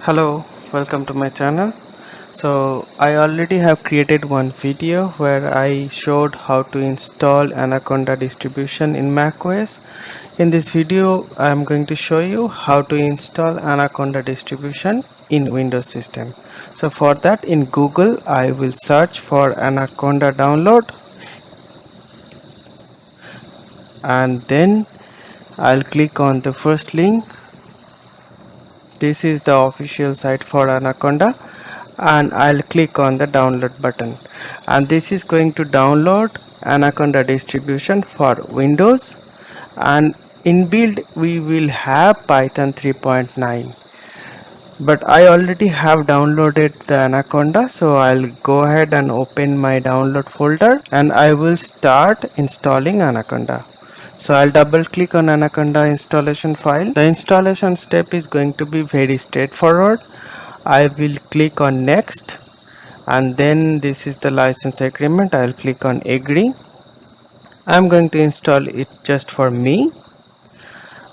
Hello, welcome to my channel. So I already have created one video where I showed how to install Anaconda distribution in macOS. In this video I am going to show you how to install Anaconda distribution in Windows system. So for that, in Google I will search for Anaconda download, and then I'll click on the first link. This is the official site for Anaconda, and I'll click on the download button, and this is going to download Anaconda distribution for Windows, and inbuilt we will have Python 3.9, but I already have downloaded the Anaconda, so I'll go ahead and open my download folder and I will start installing Anaconda. So I'll double click on Anaconda installation file. The installation step is going to be very straightforward. I will click on next, and then this is the license agreement. I'll click on agree. I'm going to install it just for me,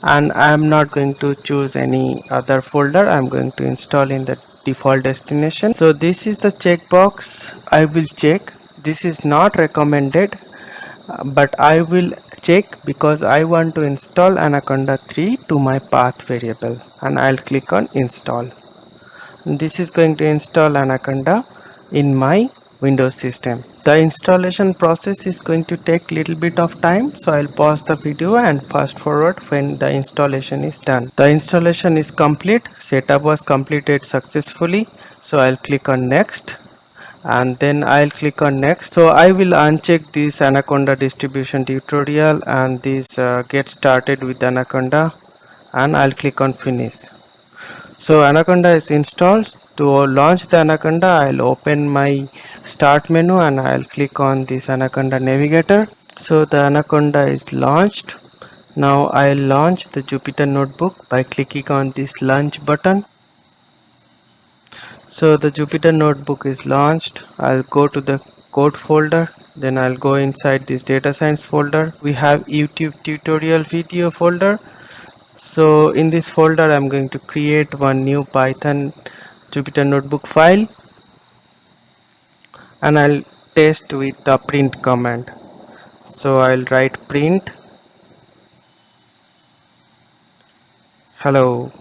and I'm not going to choose any other folder. I'm going to install in the default destination. So this is the checkbox I will check. This is not recommended, but I will check because I want to install Anaconda 3 to my path variable, and I'll click on install. This is going to install Anaconda in my Windows system. The installation process is going to take little bit of time, so I'll pause the video and fast forward when the installation is done. The installation is complete. Setup was completed successfully, so I'll click on next, and then I'll click on next. So I will uncheck this Anaconda distribution tutorial and this get started with Anaconda, and I'll click on finish. So Anaconda is installed. To launch the Anaconda, I'll open my start menu and I'll click on this Anaconda navigator. So the Anaconda is launched. Now I'll launch the Jupyter notebook by clicking on this launch button. So the Jupyter notebook is launched. I'll go to the code folder, then I'll go inside this data science folder. We have YouTube tutorial video folder. So in this folder I'm going to create one new Python Jupyter notebook file, and I'll test with the print command. So I'll write print hello,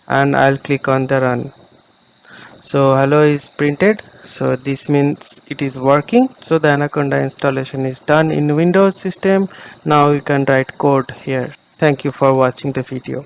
and I'll click on the run. So hello is printed, so this means it is working. So the Anaconda installation is done in Windows system. Now you can write code here. Thank you for watching the video.